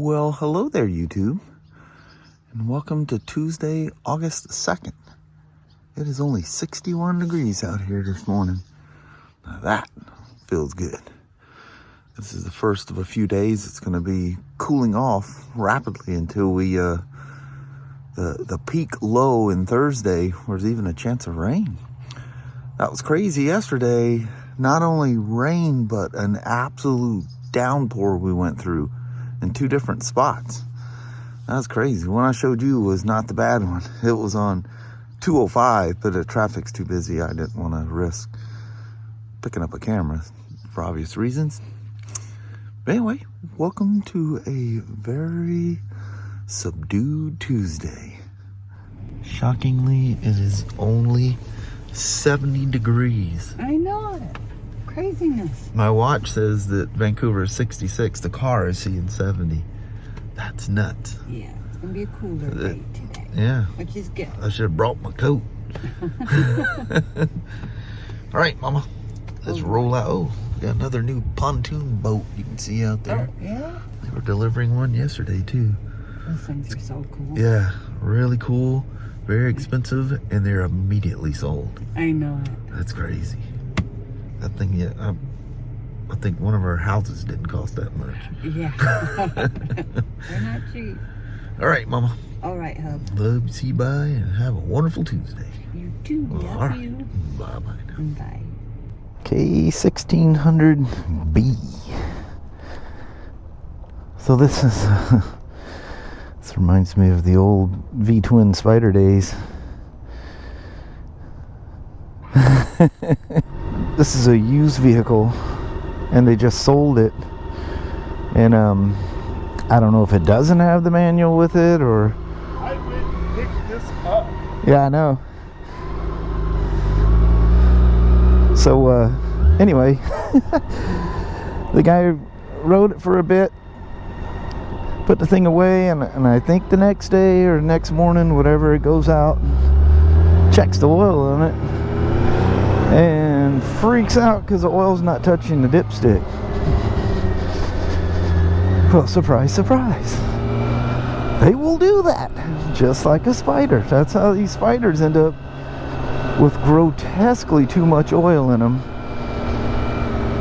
Well, hello there, YouTube, and welcome to Tuesday, August 2nd. It is only 61 degrees out here this morning. Now that feels good. This is the first of a few days. It's going to be cooling off rapidly until we, the peak low in Thursday, where there's even a chance of rain. That was crazy yesterday. Not only rain, but an absolute downpour we went through in two different spots. That's crazy. One I showed you was not the bad one. It was on 205, but the traffic's too busy. I didn't want to risk picking up a camera for obvious reasons. But anyway, welcome to a very subdued Tuesday. Shockingly, it is only 70 degrees. I know it. Craziness. My watch says that Vancouver is 66. The car is seeing 70. That's nuts. Yeah, it's going to be a cooler day today. Yeah. Which is good. I should have brought my coat. All right, Mama. Let's roll out. Oh, we got another new pontoon boat you can see out there. Oh, yeah? They were delivering one yesterday, too. Those things are so cool. Yeah, really cool. Very expensive, and they're immediately sold. I know it. That's crazy. That thing, yeah, I think one of our houses didn't cost that much. Yeah. They're not cheap. All right, Mama. All right, hub. Love you, see you, bye, and have a wonderful Tuesday. You too. Love All right. you. Bye-bye now. Bye. K16B. So this is, this reminds me of the old V-twin Spider days. This is a used vehicle, and they just sold it. And I don't know if it doesn't have the manual with it, or I went and picked this up. yeah, I know. So anyway, the guy rode it for a bit, put the thing away, and I think the next day or next morning, whatever, it goes out, checks the oil on it, and freaks out because the oil's not touching the dipstick. Well, surprise, surprise. They will do that, just like a spider. That's how these spiders end up with grotesquely too much oil in them,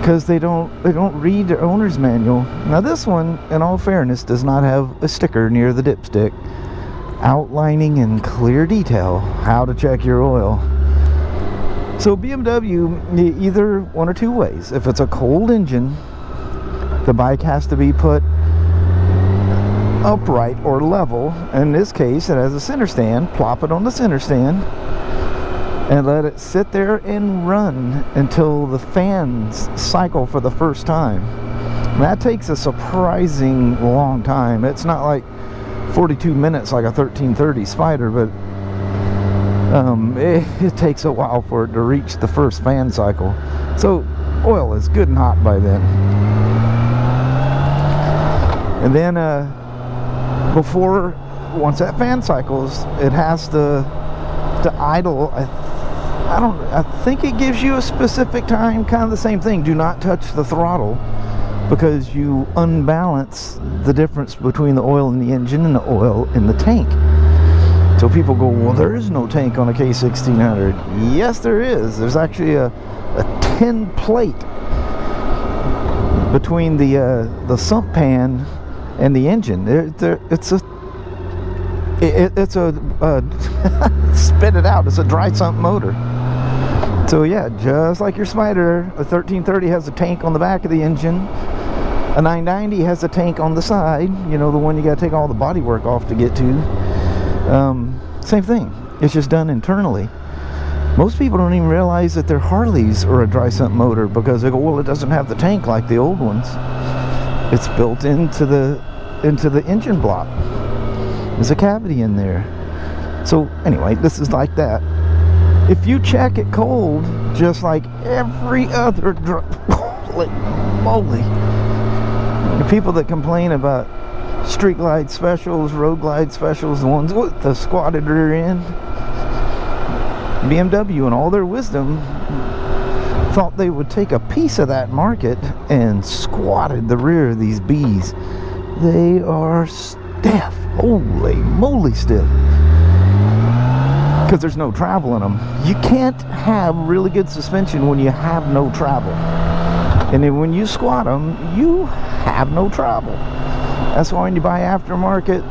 because they don't read their owner's manual. Now this one, in all fairness, does not have a sticker near the dipstick outlining in clear detail how to check your oil. So BMW, either one or two ways. If it's a cold engine, the bike has to be put upright or level. In this case, it has a center stand. Plop it on the center stand and let it sit there and run until the fans cycle for the first time. And that takes a surprising long time. It's not like 42 minutes like a 1330 Spider, but it takes a while for it to reach the first fan cycle. So oil is good and hot by then. And then once that fan cycles, it has to idle. I think it gives you a specific time, kind of the same thing. Do not touch the throttle, because you unbalance the difference between the oil in the engine and the oil in the tank. So people go, well, there is no tank on a K1600. Yes, there is. There's actually a tin plate between the sump pan and the engine. It's a spit it out. It's a dry sump motor. So yeah, just like your Spider, a 1330 has a tank on the back of the engine. A 990 has a tank on the side. You know, the one you got to take all the body work off to get to. Same thing. It's just done internally. Most people don't even realize that their Harleys are a dry sump motor, because they go, well, it doesn't have the tank like the old ones. It's built into the engine block. There's a cavity in there. So anyway, this is like that. If you check it cold, just like every other holy moly. The people that complain about street glide specials, road glide specials, the ones with the squatted rear end, BMW in all their wisdom thought they would take a piece of that market and squatted the rear of these Bs. they are stiff. Holy moly stiff. Because there's no travel in them. You can't have really good suspension when you have no travel. And then when you squat them, you have no travel. That's why when you buy aftermarket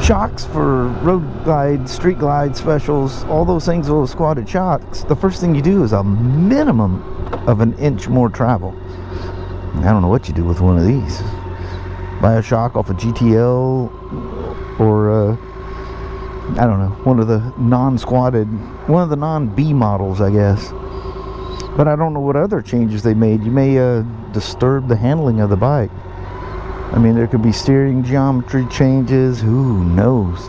shocks for road glide, street glide specials, all those things, those squatted shocks, the first thing you do is a minimum of an inch more travel. I don't know what you do with one of these. Buy a shock off a GTL or I don't know, one of the non-squatted, one of the non-B models, I guess. But I don't know what other changes they made. You may disturb the handling of the bike. I mean, there could be steering geometry changes. Who knows?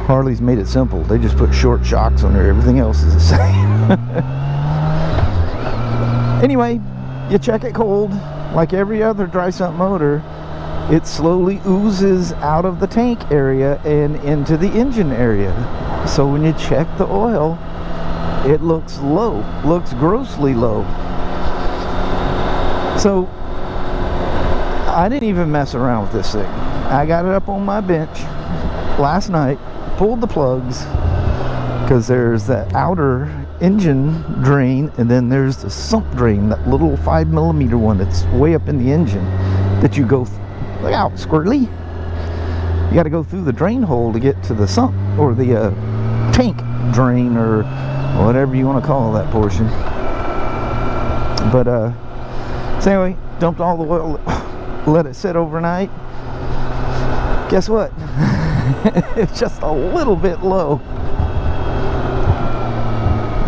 Harley's made it simple. They just put short shocks on there. Everything else is the same. Anyway, you check it cold. Like every other dry sump motor, it slowly oozes out of the tank area and into the engine area. So when you check the oil, it looks low, looks grossly low. So I didn't even mess around with this thing. I got it up on my bench last night, pulled the plugs, because there's that outer engine drain and then there's the sump drain, that little 5mm one that's way up in the engine that you go look out, squirrely. You got to go through the drain hole to get to the sump, or the tank drain, or whatever you want to call that portion. But so anyway, dumped all the oil, let it sit overnight. Guess what? It's just a little bit low.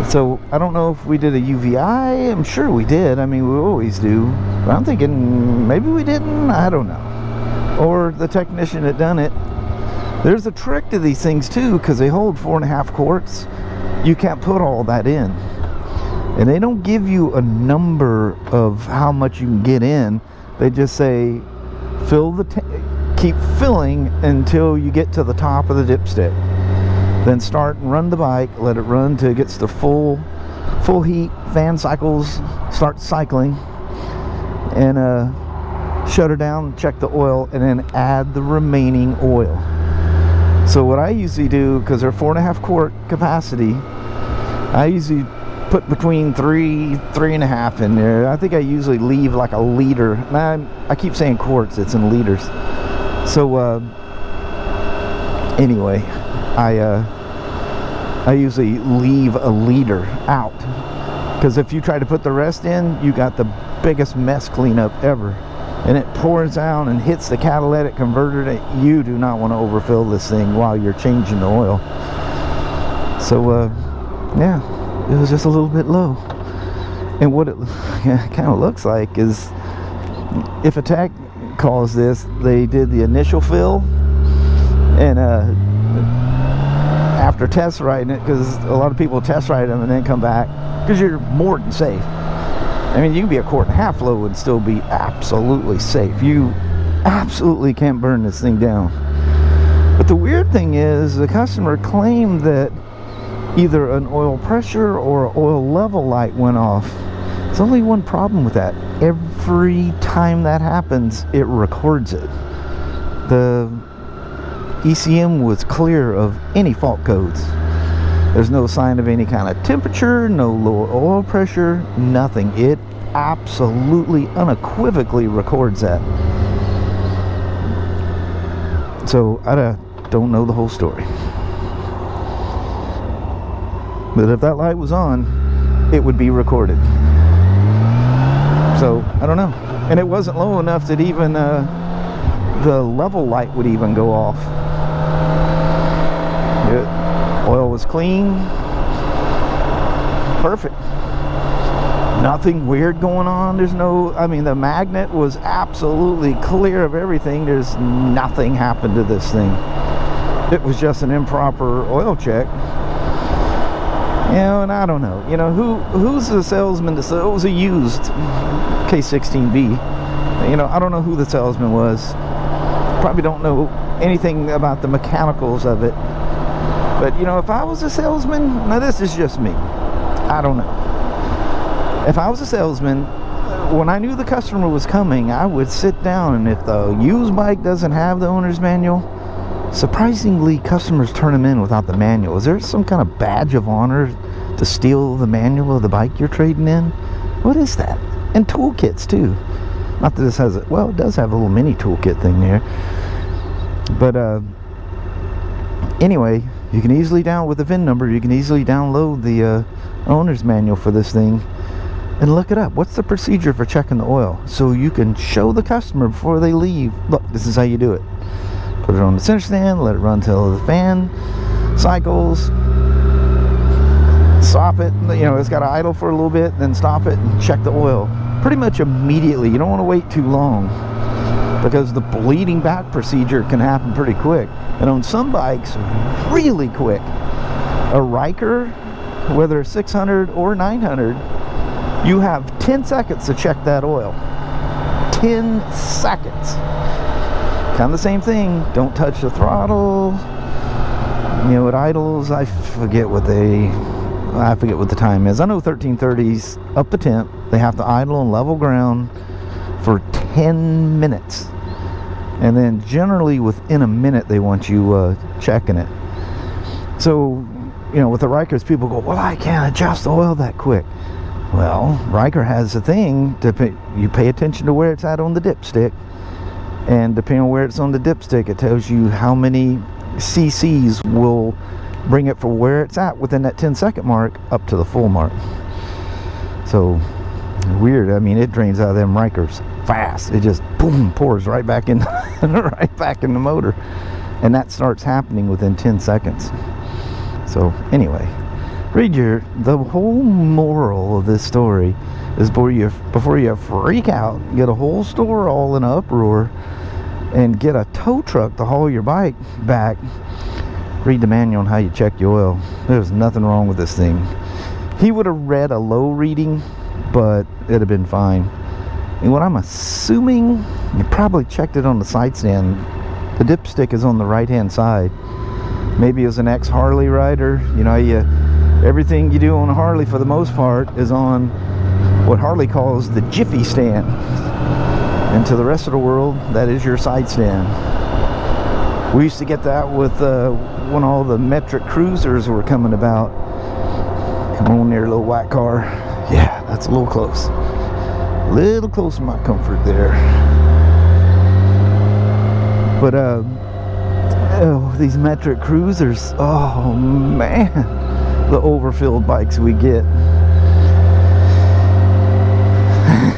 So I don't know if we did a UVI. I'm sure we did. I mean, we always do. But I'm thinking maybe we didn't. I don't know. Or the technician that done it. There's a trick to these things too, because they hold 4.5 quarts. You can't put all that in, and they don't give you a number of how much you can get in. They just say fill the keep filling until you get to the top of the dipstick, then start and run the bike, let it run till it gets to full heat, fan cycles, start cycling, and shut her down, check the oil, and then add the remaining oil. So what I usually do, because they're 4.5 quart capacity, I usually put between 3.5 in there. I think I usually leave like a liter. I keep saying quarts, it's in liters. So anyway, I usually leave a liter out, because if you try to put the rest in, you got the biggest mess cleanup ever. And it pours down and hits the catalytic converter that you do not want to overfill this thing while you're changing the oil. So yeah, it was just a little bit low. And what it kind of looks like is, if a tech calls this, they did the initial fill, and after test riding it, because a lot of people test ride them and then come back, because you're more than safe. I mean, you can be 1.5 quart low and still be absolutely safe. You absolutely can't burn this thing down. But the weird thing is, the customer claimed that either an oil pressure or an oil level light went off. There's only one problem with that. Every time that happens, it records it. The ECM was clear of any fault codes. There's no sign of any kind of temperature, no lower oil pressure, nothing. It absolutely, unequivocally records that. So I don't know the whole story. But if that light was on, it would be recorded. So I don't know. And it wasn't low enough that even the level light would even go off. Oil was clean, perfect, nothing weird going on. There's no, I mean, the magnet was absolutely clear of everything. There's nothing happened to this thing. It was just an improper oil check. You know, and I don't know, you know, who's the salesman to say it was a used K16B. You know, I don't know who the salesman was. Probably don't know anything about the mechanicals of it. But, you know, if I was a salesman, now this is just me, I don't know. If I was a salesman, when I knew the customer was coming, I would sit down, and if the used bike doesn't have the owner's manual, surprisingly, customers turn them in without the manual. Is there some kind of badge of honor to steal the manual of the bike you're trading in? What is that? And toolkits too. Not that this has it. Well, it does have a little mini toolkit thing there. But anyway, you can easily with the VIN number, you can easily download the owner's manual for this thing and look it up. What's the procedure for checking the oil? So you can show the customer before they leave, look, this is how you do it. Put it on the center stand, let it run till the fan cycles, stop it, you know, it's got to idle for a little bit, then stop it and check the oil pretty much immediately. You don't want to wait too long, because the bleeding back procedure can happen pretty quick, and on some bikes really quick. A Riker, whether it's 600 or 900, you have 10 seconds to check that oil. 10 seconds. Kind of the same thing. Don't touch the throttle. You know, it idles. I forget what the time is. I know 1330s up to temp, they have to idle on level ground for 10 minutes. And then generally within a minute they want you checking it. So, you know, with the Rikers, people go, well, I can't adjust the oil that quick. Well, Riker has a thing to you pay attention to where it's at on the dipstick, and depending on where it's on the dipstick, it tells you how many cc's will bring it from where it's at within that 10-second mark up to the full mark. So weird. I mean, it drains out of them Rikers fast. It just boom, pours right back in right back in the motor, and that starts happening within 10 seconds. So anyway, the whole moral of this story is before you freak out, get a whole store all in an uproar, and get a tow truck to haul your bike back, read the manual on how you check your oil. There's nothing wrong with this thing. He would have read a low reading, but it'd have been fine. And what I'm assuming, you probably checked it on the side stand. The dipstick is on the right hand side. Maybe as an ex-Harley rider, you know, everything you do on a Harley for the most part is on what Harley calls the jiffy stand, and to the rest of the world, that is your side stand. We used to get that with when all the metric cruisers were coming about. Come on there, little white car. Yeah, that's a little close. A little close to my comfort there. But oh, these metric cruisers, oh man, the overfilled bikes we get.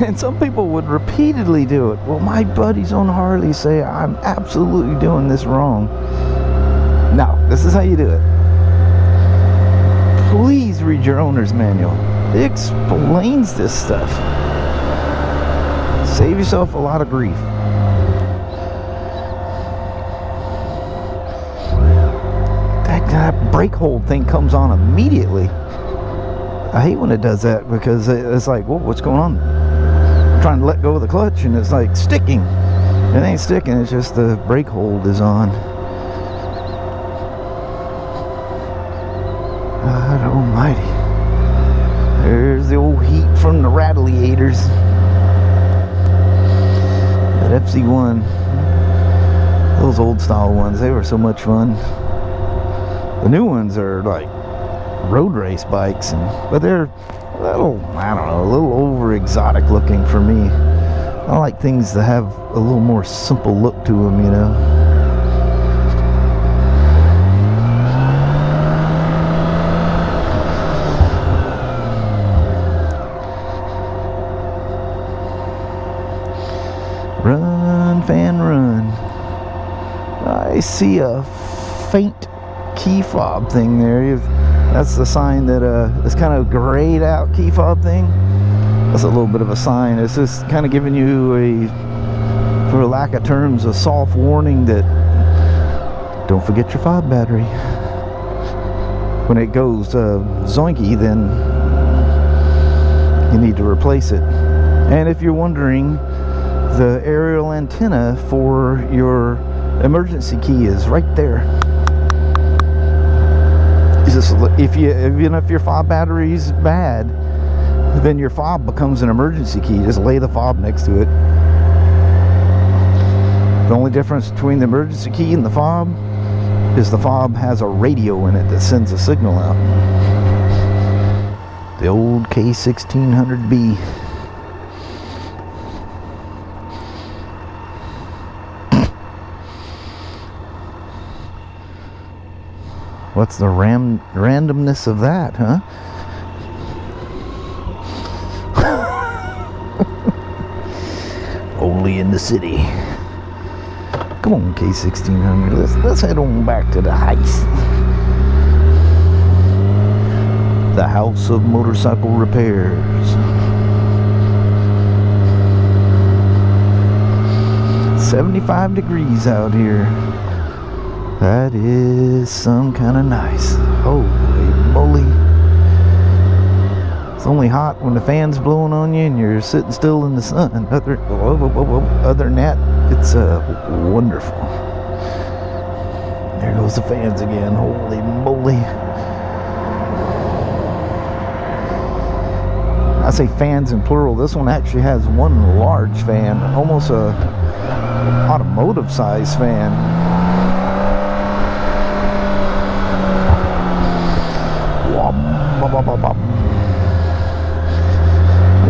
And some people would repeatedly do it. Well, my buddies on Harley say I'm absolutely doing this wrong. No, this is how you do it. Please read your owner's manual. It explains this stuff. Save yourself a lot of grief. That brake hold thing comes on immediately. I hate when it does that, because it's like, whoa, what's going on? I'm trying to let go of the clutch and it's like sticking. It ain't sticking, it's just the brake hold is on. God almighty. There's the old heat from the Rattleators. That FC1. Those old style ones, they were so much fun. The new ones are like road race bikes, but they're a little, I don't know, a little over exotic looking for me. I like things that have a little more simple look to them, you know. Run, fan, run. I see a faint key fob thing there. That's the sign that this kind of grayed out key fob thing. That's a little bit of a sign. It's just kind of giving you a, for lack of terms, a soft warning that don't forget your fob battery. When it goes zoinky, then you need to replace it. And if you're wondering, the aerial antenna for your emergency key is right there. Just, even if your fob battery is bad, then your fob becomes an emergency key. Just lay the fob next to it. The only difference between the emergency key and the fob is the fob has a radio in it that sends a signal out. The old K16B. What's the randomness of that, huh? Only in the city. Come on, K1600. Let's head on back to the heist. The House of Motorcycle Repairs. 75 degrees out here. That is some kind of nice. Holy moly. It's only hot when the fan's blowing on you and you're sitting still in the sun. Other than that, it's wonderful. There goes the fans again. Holy moly. I say fans in plural. This one actually has one large fan, almost a automotive size fan.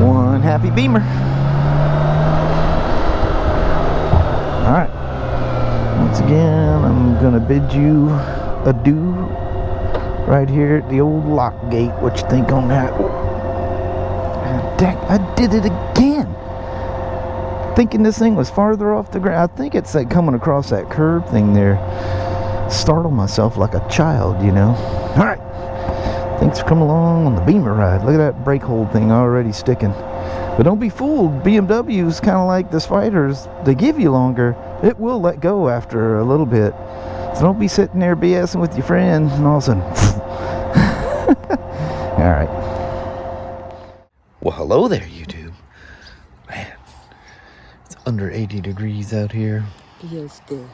One happy Beamer. Alright. Once again, I'm gonna bid you adieu right here at the old lock gate. What you think on that? Deck, I did it again. Thinking this thing was farther off the ground. I think it's like coming across that curb thing there. Startled myself like a child, you know. Alright. Thanks for coming along on the Beamer ride. Look at that brake hold thing already sticking. But don't be fooled. BMW's kind of like the Spiders. They give you longer. It will let go after a little bit. So don't be sitting there BSing with your friend and all of a sudden. Alright. Well, hello there, YouTube. Man, it's under 80 degrees out here. Feels good.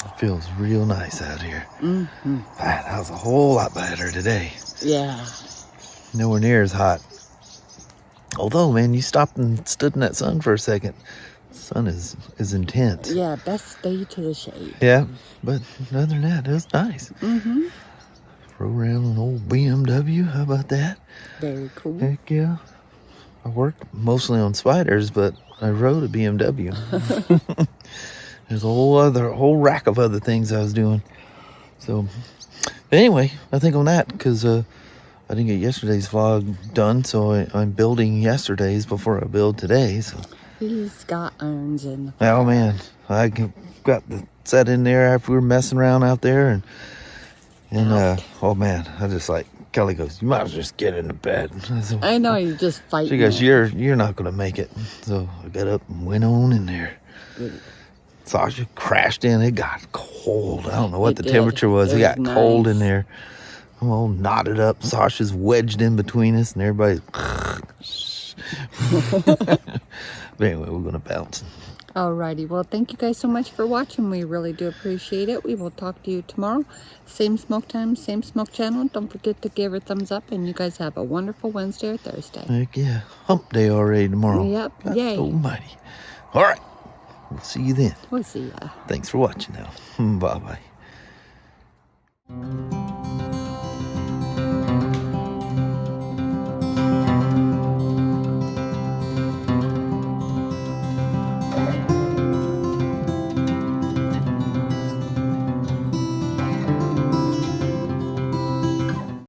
It feels real nice out here. Mm-hmm. Man, that was a whole lot better today. Yeah. Nowhere near as hot. Although, man, you stopped and stood in that sun for a second. The sun is intense. Yeah, best stay to the shade. Yeah, but other than that, it was nice. Mm-hmm. Rode around an old BMW. How about that? Very cool. Heck yeah. I worked mostly on Spiders, but I rode a BMW. There's a whole rack of other things I was doing. So, but anyway, I think on that, because I didn't get yesterday's vlog done, so I'm building yesterday's before I build today's. So. He's got irons in the fire. Oh man, I got the set in there after we were messing around out there, and oh man, I just like, Kelly goes, you might as well just get into bed. I know, you just fight. She goes, you're not gonna make it. So I got up and went on in there. Good. Sasha crashed in. It got cold. I don't know what It the did. temperature was. It got nice. cold in there. I'm all knotted up. Sasha's wedged in between us, and everybody's. But anyway, we're gonna bounce. Alrighty, well, thank you guys so much for watching. We really do appreciate it. We will talk to you tomorrow. Same smoke time, same smoke channel. Don't forget to give her a thumbs up, and you guys have a wonderful Wednesday or Thursday. Heck yeah. Hump day already tomorrow. Yep, God yay. almighty. All right. We'll see you then. We'll see ya. Thanks for watching now. Bye-bye.